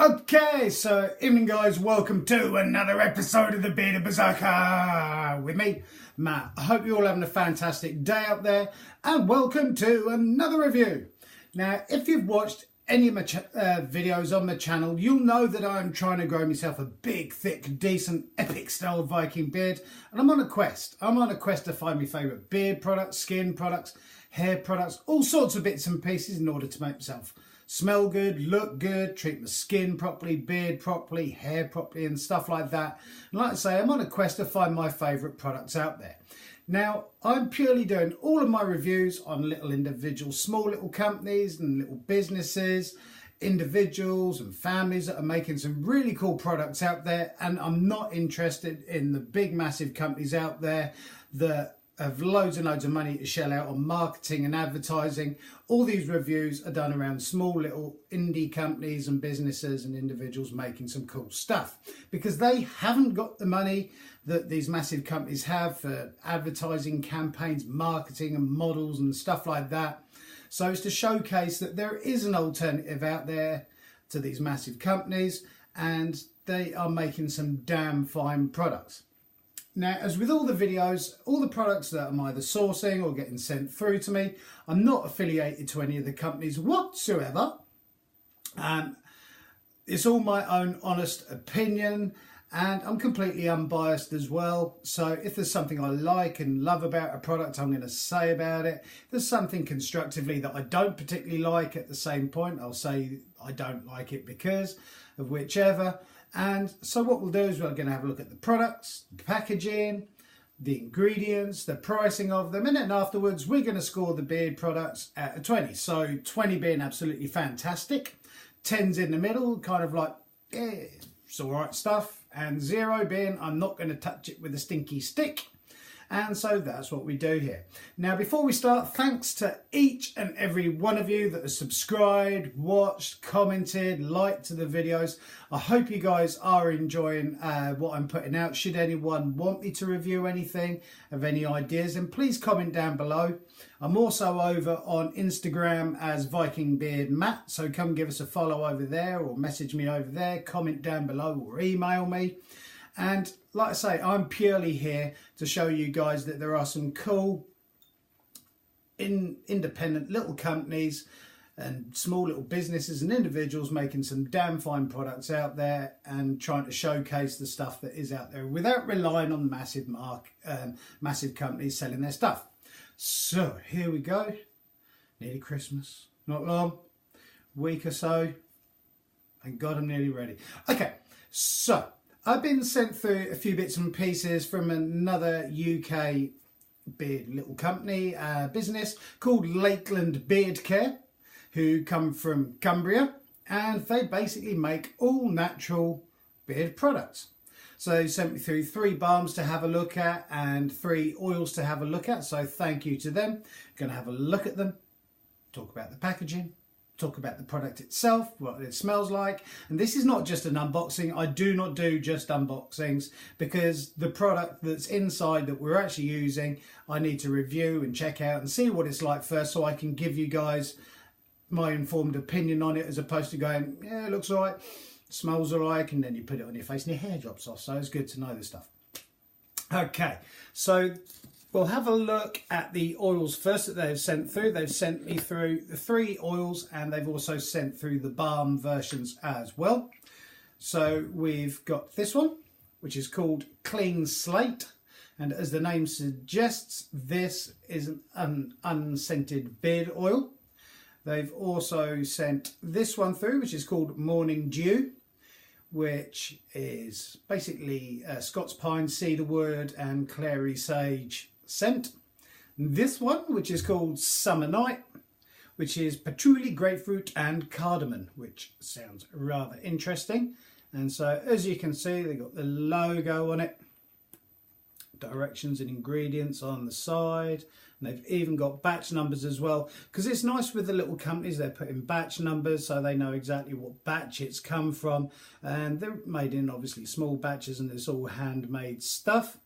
Okay, so evening guys, welcome to another episode of the Bearded Berserker with me, Matt. I hope you're all having a fantastic day out there and welcome to another review. Now, if you've watched any of my videos on my channel, you'll know that I'm trying to grow myself a big, thick, decent, epic style Viking beard, and I'm on a quest. I'm on a quest to find my favourite beard products, skin products, hair products, all sorts of bits and pieces in order to make myself smell good, look good, treat my skin properly, beard properly, hair properly and stuff like that. And like I say, I'm on a quest to find my favourite products out there. Now, I'm purely doing all of my reviews on little individual, small little companies and little businesses, individuals and families that are making some really cool products out there. And I'm not interested in the big, massive companies out there that have loads and loads of money to shell out on marketing and advertising. All these reviews are done around small little indie companies and businesses and individuals making some cool stuff because they haven't got the money that these massive companies have for advertising campaigns, marketing and models and stuff like that. So it's to showcase that there is an alternative out there to these massive companies and they are making some damn fine products. Now, as with all the videos, all the products that I'm either sourcing or getting sent through to me, I'm not affiliated to any of the companies whatsoever. It's all my own honest opinion and I'm completely unbiased as well. So if there's something I like and love about a product, I'm going to say about it. If there's something constructively that I don't particularly like at the same point, I'll say I don't like it because of whichever. And so what we'll do is we're going to have a look at the products, the packaging, the ingredients, the pricing of them, and then afterwards we're going to score the beard products out of 20. So 20 being absolutely fantastic, 10's in the middle, kind of like, yeah, it's all right stuff, and 0 being I'm not going to touch it with a stinky stick. And so that's what we do here. Now, before we start, thanks to each and every one of you that has subscribed, watched, commented, liked to the videos. I hope you guys are enjoying what I'm putting out. Should anyone want me to review anything, have any ideas, then please comment down below. I'm also over on Instagram as Viking Beard Matt, so come give us a follow over there or message me over there, comment down below or email me. And like I say, I'm purely here to show you guys that there are some cool independent little companies and small little businesses and individuals making some damn fine products out there and trying to showcase the stuff that is out there without relying on massive companies selling their stuff. So here we go. Nearly Christmas, not long, week or so. Thank God I'm nearly ready. Okay, so I've been sent through a few bits and pieces from another UK beard little company, business called Lakeland Beard Care, who come from Cumbria, and they basically make all natural beard products. So they sent me through 3 balms to have a look at and 3 oils to have a look at. So thank you to them. Going to have a look at them, talk about the packaging, talk about the product itself, what it smells like. And this is not just an unboxing. I do not do just unboxings because the product that's inside that we're actually using, I need to review and check out and see what it's like first so I can give you guys my informed opinion on it as opposed to going, yeah, it looks all right, smells all right, and then you put it on your face and your hair drops off. So it's good to know this stuff. Okay, so we'll have a look at the oils first that they've sent through. They've sent me through the 3 oils and they've also sent through the balm versions as well. So we've got this one, which is called Clean Slate. And as the name suggests, this is an unscented beard oil. They've also sent this one through, which is called Morning Dew, which is basically Scots pine, cedarwood and clary sage scent. This one, which is called Summer Night, which is patchouli, grapefruit and cardamom, which sounds rather interesting. And so as you can see, they've got the logo on it, directions and ingredients on the side, and they've even got batch numbers as well, because it's nice with the little companies, they're putting batch numbers so they know exactly what batch it's come from, and they're made in obviously small batches and it's all handmade stuff.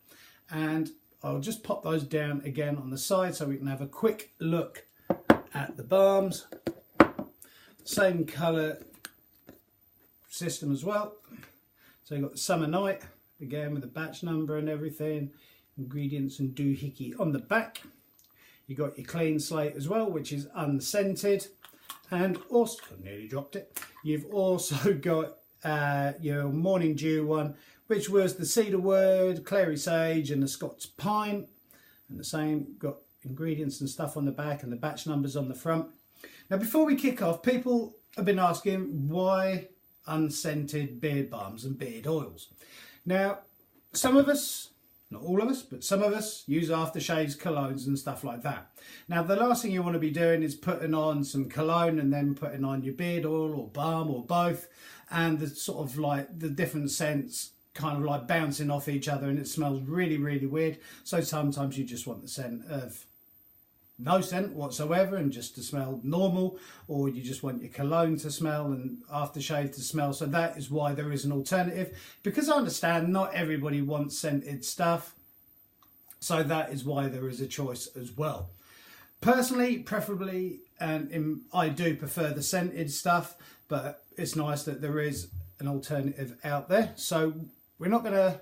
And I'll just pop those down again on the side so we can have a quick look at the balms. Same colour system as well. So you've got the Summer Night, again with the batch number and everything, ingredients and doohickey on the back. You've got your Clean Slate as well, which is unscented. And also, I nearly dropped it. You've also got your Morning Dew one, which was the cedarwood, clary sage and the Scots pine. And the same, got ingredients and stuff on the back and the batch numbers on the front. Now before we kick off, people have been asking why unscented beard balms and beard oils. Now some of us, not all of us, but some of us use aftershaves, colognes and stuff like that. Now the last thing you want to be doing is putting on some cologne and then putting on your beard oil or balm or both, and the sort of like the different scents kind of like bouncing off each other and it smells really, really weird. So sometimes you just want the scent of no scent whatsoever and just to smell normal, or you just want your cologne to smell and aftershave to smell. So that is why there is an alternative, because I understand not everybody wants scented stuff, so that is why there is a choice as well. Personally, preferably, and I do prefer the scented stuff, but it's nice that there is an alternative out there. So we're not going to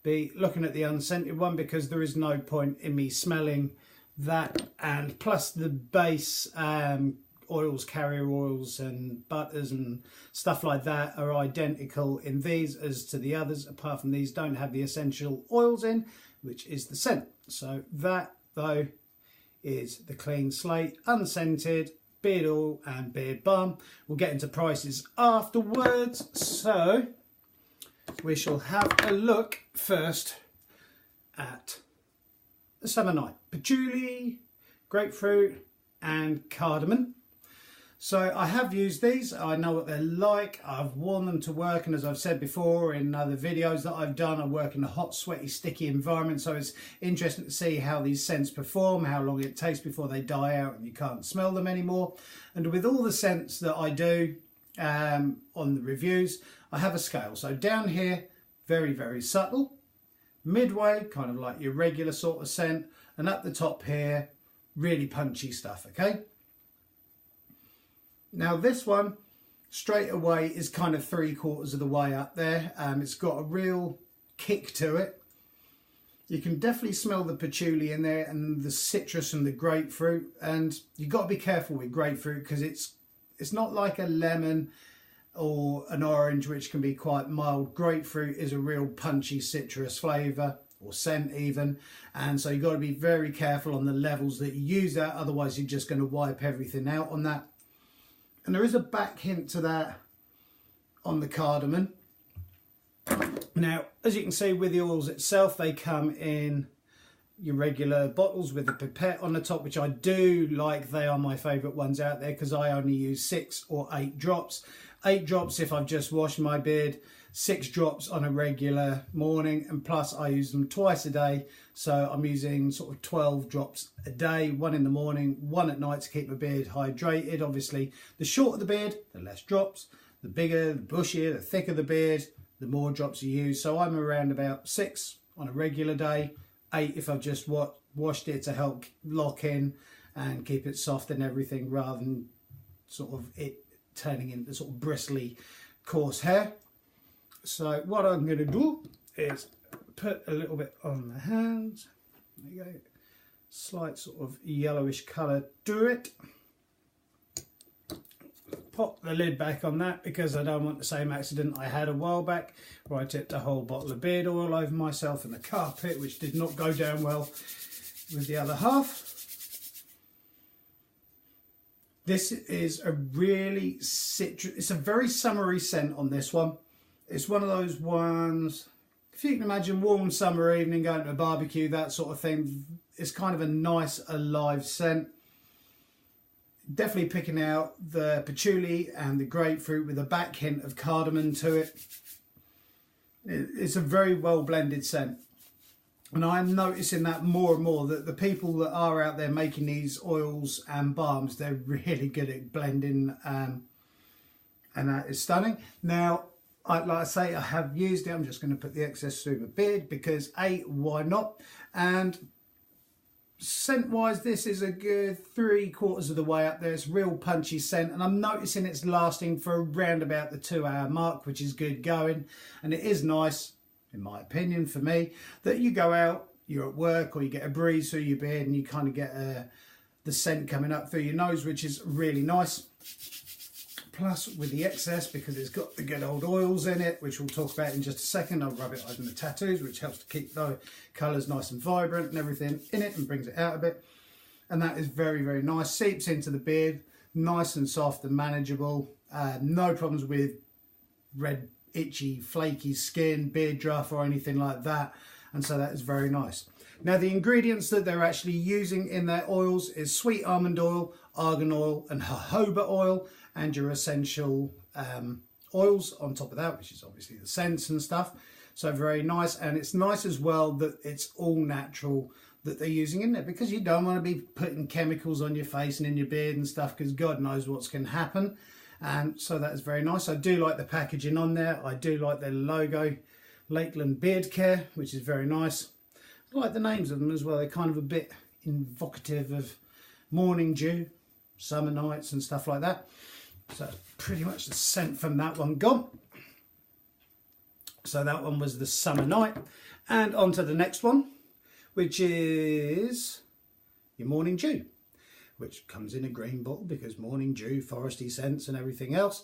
be looking at the unscented one because there is no point in me smelling that, and plus the base oils, carrier oils and butters and stuff like that are identical in these as to the others, apart from these don't have the essential oils in, which is the scent. So that though is the Clean Slate unscented beard oil and beard balm. We'll get into prices afterwards, so we shall have a look first at the Summer Night. Patchouli, grapefruit and cardamom. So I have used these, I know what they're like, I've worn them to work, and as I've said before in other videos that I've done, I work in a hot, sweaty, sticky environment, so it's interesting to see how these scents perform, how long it takes before they die out and you can't smell them anymore. And with all the scents that I do on the reviews, I have a scale. So down here, very, very subtle, midway, kind of like your regular sort of scent, and up the top here, really punchy stuff, okay? Now this one, straight away, is kind of 3/4 of the way up there. It's got a real kick to it. You can definitely smell the patchouli in there and the citrus and the grapefruit, and you've got to be careful with grapefruit because it's not like a lemon or an orange, which can be quite mild. Grapefruit is a real punchy citrus flavour, or scent even, and so you've got to be very careful on the levels that you use that, otherwise you're just going to wipe everything out on that. And there is a back hint to that on the cardamom. Now, as you can see with the oils itself, they come in your regular bottles with a pipette on the top, which I do like. They are my favourite ones out there because I only use 6 or 8 drops. 8 drops if I've just washed my beard, 6 drops on a regular morning, and plus I use them twice a day, so I'm using sort of 12 drops a day, 1 in the morning, 1 at night to keep my beard hydrated. Obviously the shorter the beard, the less drops, the bigger, the bushier, the thicker the beard, the more drops you use. So I'm around about 6 on a regular day, 8 if I've just washed it to help lock in and keep it soft and everything, rather than sort of it turning into sort of bristly coarse hair. So what I'm going to do is put a little bit on the hands. There you go. Slight sort of yellowish colour to it. Pop the lid back on that because I don't want the same accident I had a while back where I tipped a whole bottle of beard oil over myself and the carpet, which did not go down well with the other half. This is a really citrus, it's a very summery scent on this one. It's one of those ones, if you can imagine warm summer evening, going to a barbecue, that sort of thing. It's kind of a nice, alive scent. Definitely picking out the patchouli and the grapefruit with a back hint of cardamom to it. It's a very well blended scent. And I'm noticing that more and more, that the people that are out there making these oils and balms, they're really good at blending, and that is stunning. Now, like I say, I have used it. I'm just going to put the excess through my beard because A, why not? And scent wise, this is a good 3/4 of the way up there. It's real punchy scent, and I'm noticing it's lasting for around about the 2-hour mark, which is good going. And it is nice, in my opinion, for me, that you go out, you're at work, or you get a breeze through your beard and you kind of get the scent coming up through your nose, which is really nice. Plus with the excess, because it's got the good old oils in it, which we'll talk about in just a second, I'll rub it over the tattoos, which helps to keep the colours nice and vibrant and everything in it and brings it out a bit. And that is very, very nice. Seeps into the beard, nice and soft and manageable. No problems with red, itchy, flaky skin, beard draft or anything like that. And so that is very nice. Now the ingredients that they're actually using in their oils is sweet almond oil, argan oil and jojoba oil, and your essential oils on top of that, which is obviously the scents and stuff. So very nice, and it's nice as well that it's all natural that they're using in there, because you don't want to be putting chemicals on your face and in your beard and stuff, because God knows what's going to happen. And so that is very nice. I do like the packaging on there. I do like their logo, Lakeland Beard Care, which is very nice. I like the names of them as well. They're kind of a bit evocative of morning dew, summer nights and stuff like that. So that's pretty much the scent from that one gone. So that one was the summer night. And on to the next one, which is your morning dew, which comes in a green bottle because morning dew, foresty scents and everything else,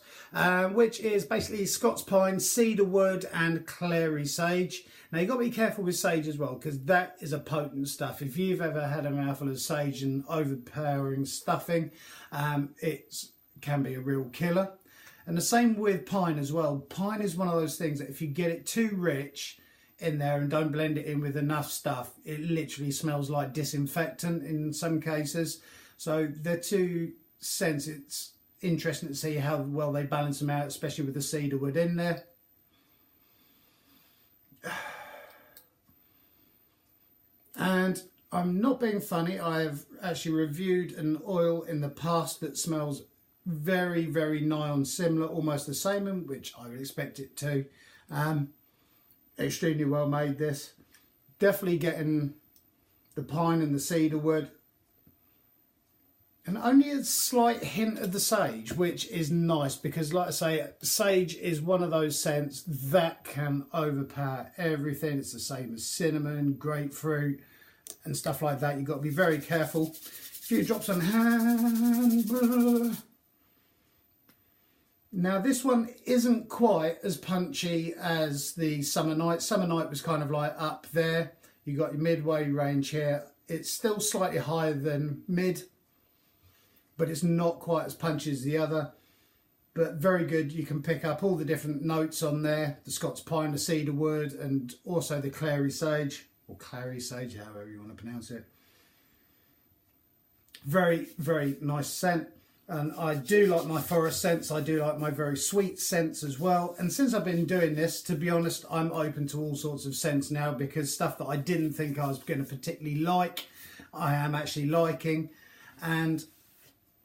which is basically Scots pine, cedar wood and clary sage. Now you've got to be careful with sage as well, because that is a potent stuff. If you've ever had a mouthful of sage and overpowering stuffing, it can be a real killer. And the same with pine as well. Pine is one of those things that if you get it too rich in there and don't blend it in with enough stuff, it literally smells like disinfectant in some cases. So they're two scents. It's interesting to see how well they balance them out, especially with the cedar wood in there. And I'm not being funny, I've actually reviewed an oil in the past that smells very, very nigh on similar, almost the same, which I would expect it to. Extremely well made, this. Definitely getting the pine and the cedar wood. And only a slight hint of the sage, which is nice, because like I say, sage is one of those scents that can overpower everything. It's the same as cinnamon, grapefruit and stuff like that. You've got to be very careful. A few drops on hand. Now this one isn't quite as punchy as the summer night. Summer night was kind of like up there. You got your midway range here. It's still slightly higher than mid, but it's not quite as punchy as the other. But very good. You can pick up all the different notes on there. The Scots pine, the cedar wood, and also the clary sage, or clary sage, however you want to pronounce it. Very, very nice scent. And I do like my forest scents. I do like my very sweet scents as well. And since I've been doing this, to be honest, I'm open to all sorts of scents now, because stuff that I didn't think I was going to particularly like, I am actually liking. And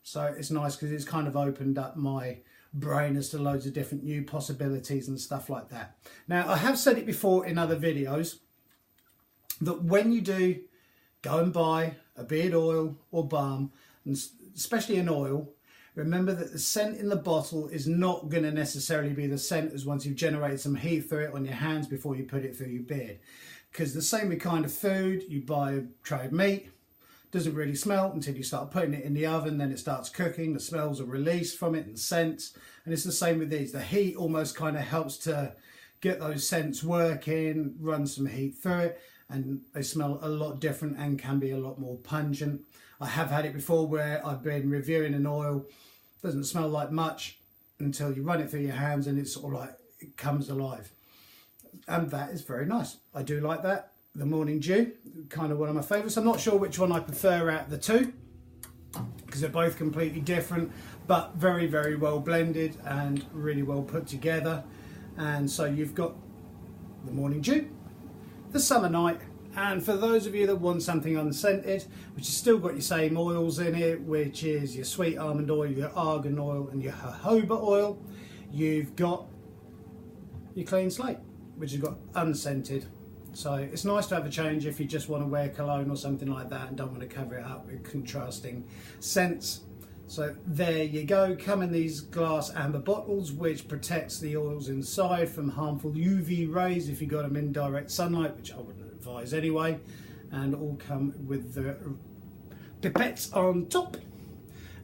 so it's nice because it's kind of opened up my brain as to loads of different new possibilities and stuff like that. Now, I have said it before in other videos that when you do go and buy a beard oil or balm, and especially an oil, remember that the scent in the bottle is not going to necessarily be the scent as once you've generated some heat through it on your hands before you put it through your beard. Because the same with kind of food, you buy a tray of meat, doesn't really smell until you start putting it in the oven, then it starts cooking, the smells are released from it and scents. And it's the same with these. The heat almost kind of helps to get those scents working, run some heat through it, and they smell a lot different and can be a lot more pungent. I have had it before where I've been reviewing an oil, doesn't smell like much until you run it through your hands and it's sort of like, it comes alive. And that is very nice. I do like that. The morning dew, kind of one of my favourites. I'm not sure which one I prefer out of the two, because they're both completely different, but very, very well blended and really well put together. And so you've got the morning dew, the summer night, and for those of you that want something unscented, which has still got your same oils in it, which is your sweet almond oil, your argan oil and your jojoba oil, you've got your clean slate, which has got unscented. So it's nice to have a change if you just want to wear cologne or something like that and don't want to cover it up with contrasting scents. So there you go, come in these glass amber bottles, which protects the oils inside from harmful UV rays if you got them in direct sunlight, which I wouldn't advise anyway, and all come with the pipettes on top.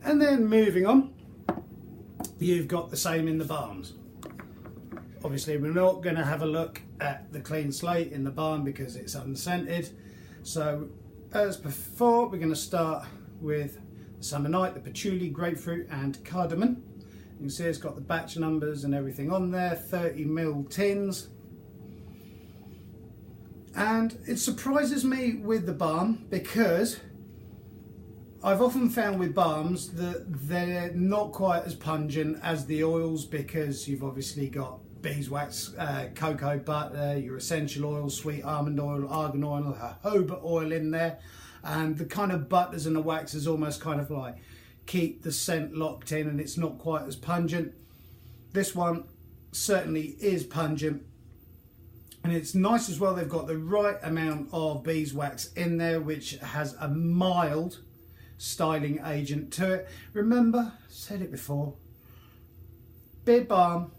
And then moving on, you've got the same in the balms. Obviously we're not going to have a look at the clean slate in the balm because it's unscented. So as before, we're going to start with Summer Night, the patchouli, grapefruit and cardamom. You can see it's got the batch numbers and everything on there, 30ml tins. And it surprises me with the balm because I've often found with balms that they're not quite as pungent as the oils, because you've obviously got beeswax, cocoa butter, your essential oil, sweet almond oil, argan oil, jojoba oil in there. And the kind of butters and the waxes almost kind of like keep the scent locked in, and it's not quite as pungent. This one certainly is pungent, and it's nice as well. They've got the right amount of beeswax in there, which has a mild styling agent to it. Remember, said it before, beard balm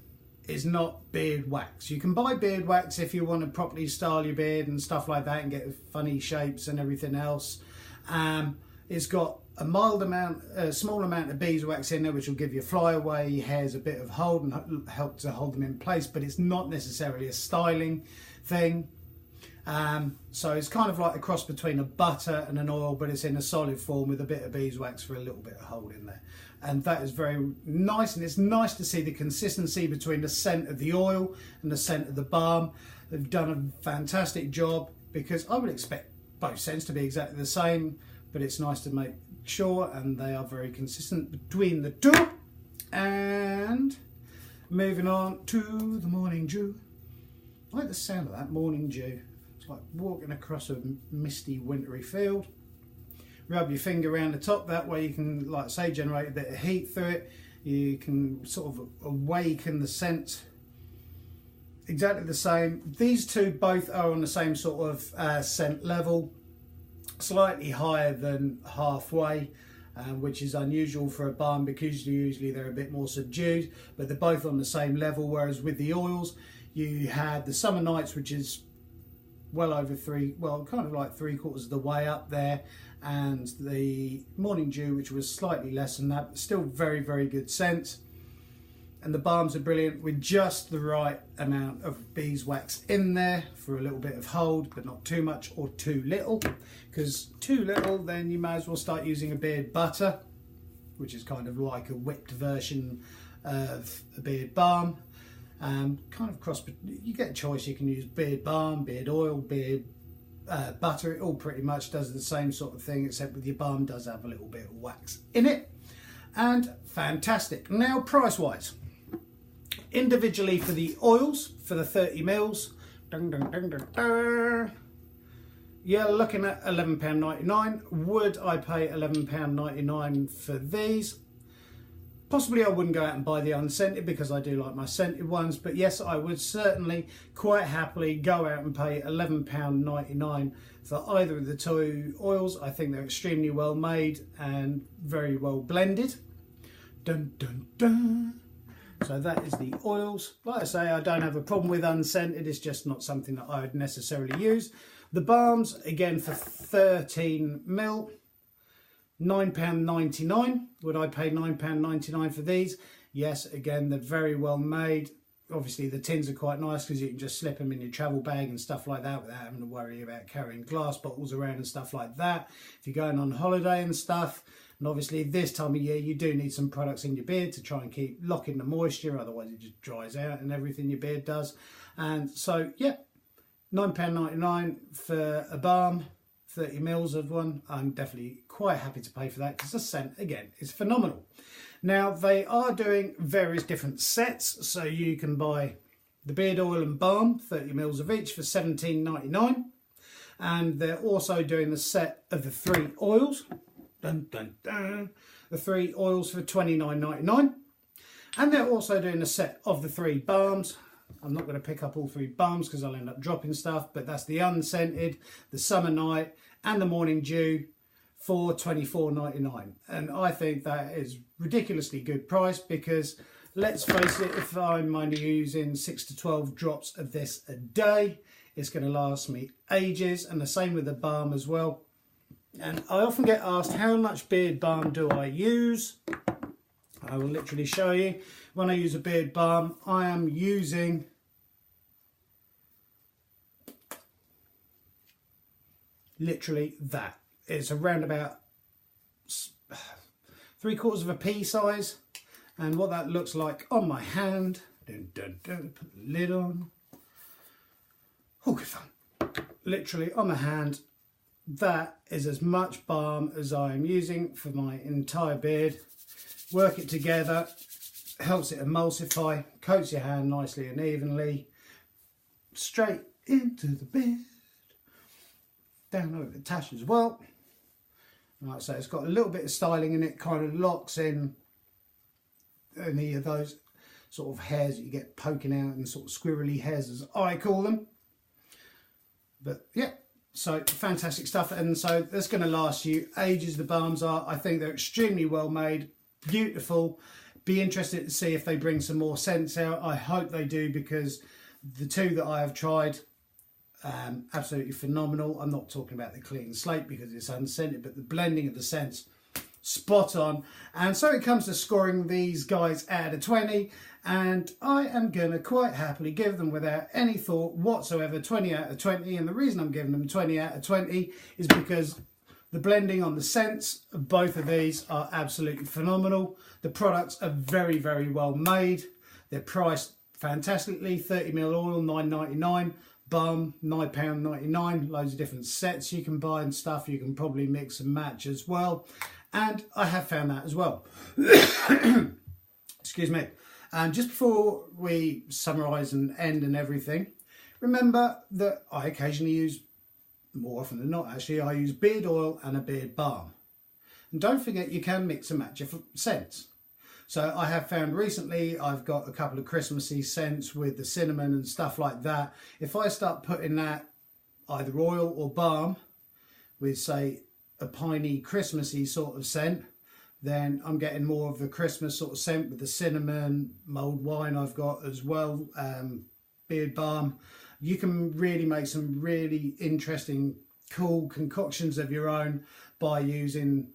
is not beard wax. You can buy beard wax if you want to properly style your beard and stuff like that and get funny shapes and everything else. It's got a mild amount, a small amount of beeswax in there, which will give your flyaway hairs a bit of hold and help to hold them in place, but it's not necessarily a styling thing. So it's kind of like a cross between a butter and an oil, but it's in a solid form with a bit of beeswax for a little bit of hold in there. And that is very nice, and it's nice to see the consistency between the scent of the oil and the scent of the balm. They've done a fantastic job, because I would expect both scents to be exactly the same, but it's nice to make sure, and they are very consistent between the two. And moving on to the morning dew. I like the sound of that, morning dew. It's like walking across a misty wintry field. Rub your finger around the top, that way you can, like I say, generate a bit of heat through it. You can sort of awaken the scent. Exactly the same. These two both are on the same sort of scent level, slightly higher than halfway, which is unusual for a balm because usually they're a bit more subdued, but they're both on the same level. Whereas with the oils, you had the Summer Nights, which is well over kind of like 3/4 of the way up there, and the Morning Dew, which was slightly less than that, but still very, very good scent. And the balms are brilliant with just the right amount of beeswax in there for a little bit of hold, but not too much or too little, because too little, then you may as well start using a beard butter, which is kind of like a whipped version of a beard balm. Kind of cross, you get a choice. You can use beard balm, beard oil, beard butter. It all pretty much does the same sort of thing, except with your balm does have a little bit of wax in it. And fantastic. Now, price wise, individually for the oils, for the 30ml, you're looking at £11.99. Would I pay £11.99 for these? Possibly I wouldn't go out and buy the unscented, because I do like my scented ones, but yes, I would certainly quite happily go out and pay £11.99 for either of the two oils. I think they're extremely well made and very well blended. Dun, dun, dun. So that is the oils. Like I say, I don't have a problem with unscented, it's just not something that I would necessarily use. The balms, again, for 13ml, £9.99. Would I pay £9.99 for these? Yes, again, they're very well made. Obviously the tins are quite nice because you can just slip them in your travel bag and stuff like that without having to worry about carrying glass bottles around and stuff like that. If you're going on holiday and stuff, and obviously this time of year you do need some products in your beard to try and keep locking the moisture, otherwise it just dries out and everything your beard does. And so yeah, £9.99 for a balm, 30ml of one. I'm definitely quite happy to pay for that, because the scent again is phenomenal. Now they are doing various different sets, so you can buy the beard oil and balm, 30ml of each, for £17.99, and they're also doing the set of the 3 oils, dun, dun, dun, the 3 oils for £29.99, and they're also doing a set of the 3 balms. I'm not going to pick up all 3 balms because I'll end up dropping stuff, but that's the unscented, the summer night and the morning dew for $24.99. And I think that is ridiculously good price because let's face it, if I'm only using 6 to 12 drops of this a day, it's going to last me ages, and the same with the balm as well. And I often get asked, how much beard balm do I use? I will literally show you. When I use a beard balm, I am using literally that. It's around about 3/4 of a pea size. And what that looks like on my hand, put the lid on. Oh, good fun. Literally on my hand, that is as much balm as I am using for my entire beard. Work it together, helps it emulsify, coats your hand nicely and evenly, straight into the beard, down over the tash as well. And like I say, it's got a little bit of styling in it, kind of locks in any of those sort of hairs that you get poking out, and sort of squirrely hairs as I call them. But yeah, so fantastic stuff, and so that's going to last you ages. The balms are, I think they're extremely well made, beautiful. Be interested to see if they bring some more scents out. I hope they do, because the 2 that I have tried, absolutely phenomenal. I'm not talking about the clean slate because it's unscented, but the blending of the scents, spot on. And so it comes to scoring these guys out of 20, and I am gonna quite happily give them, without any thought whatsoever, 20 out of 20. And the reason I'm giving them 20 out of 20 is because the blending on the scents of both of these are absolutely phenomenal. The products are very, very well made. They're priced fantastically. 30ml oil, $9.99. Balm, £9.99. Loads of different sets you can buy and stuff. You can probably mix and match as well. And I have found that as well. Excuse me. And just before we summarise and end and everything, remember that I occasionally use, more often than not actually, I use beard oil and a beard balm. And don't forget, you can mix and match your scents. So I have found recently I've got a couple of Christmassy scents with the cinnamon and stuff like that. If I start putting that, either oil or balm, with say a piney Christmassy sort of scent, then I'm getting more of the Christmas sort of scent with the cinnamon, mulled wine I've got as well, beard balm. You can really make some really interesting, cool concoctions of your own by using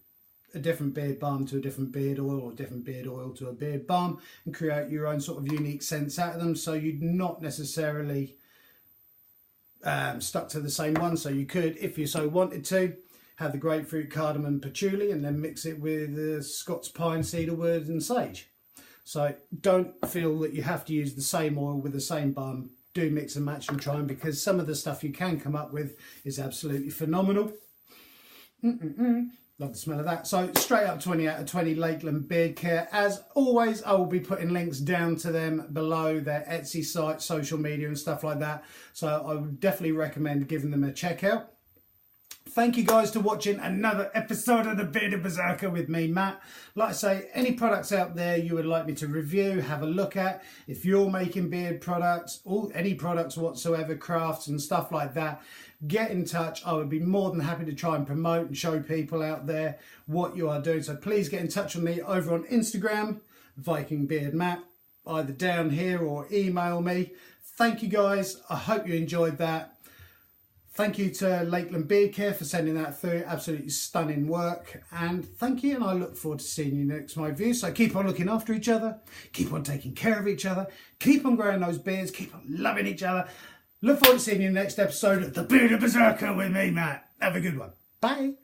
a different beard balm to a different beard oil, or a different beard oil to a beard balm, and create your own sort of unique scents out of them. So you're not necessarily stuck to the same one. So you could, if you so wanted to, have the grapefruit, cardamom, patchouli, and then mix it with the Scots pine, cedarwood and sage. So don't feel that you have to use the same oil with the same balm. Do mix and match and try them, because some of the stuff you can come up with is absolutely phenomenal. Love the smell of that. So straight up 20 out of 20 Lakeland Beard Care. As always, I will be putting links down to them below, their Etsy site, social media and stuff like that. So I would definitely recommend giving them a check out. Thank you guys for watching another episode of the Bearded Berserker with me, Matt. Like I say, any products out there you would like me to review, have a look at, if you're making beard products, or any products whatsoever, crafts and stuff like that, get in touch. I would be more than happy to try and promote and show people out there what you are doing. So please get in touch with me over on Instagram, Viking Beard Matt, either down here or email me. Thank you guys. I hope you enjoyed that. Thank you to Lakeland Beard Care for sending that through. Absolutely stunning work. And thank you, and I look forward to seeing you next my view. So keep on looking after each other. Keep on taking care of each other. Keep on growing those beards. Keep on loving each other. Look forward to seeing you in the next episode of the Bearded Berserker with me, Matt. Have a good one. Bye.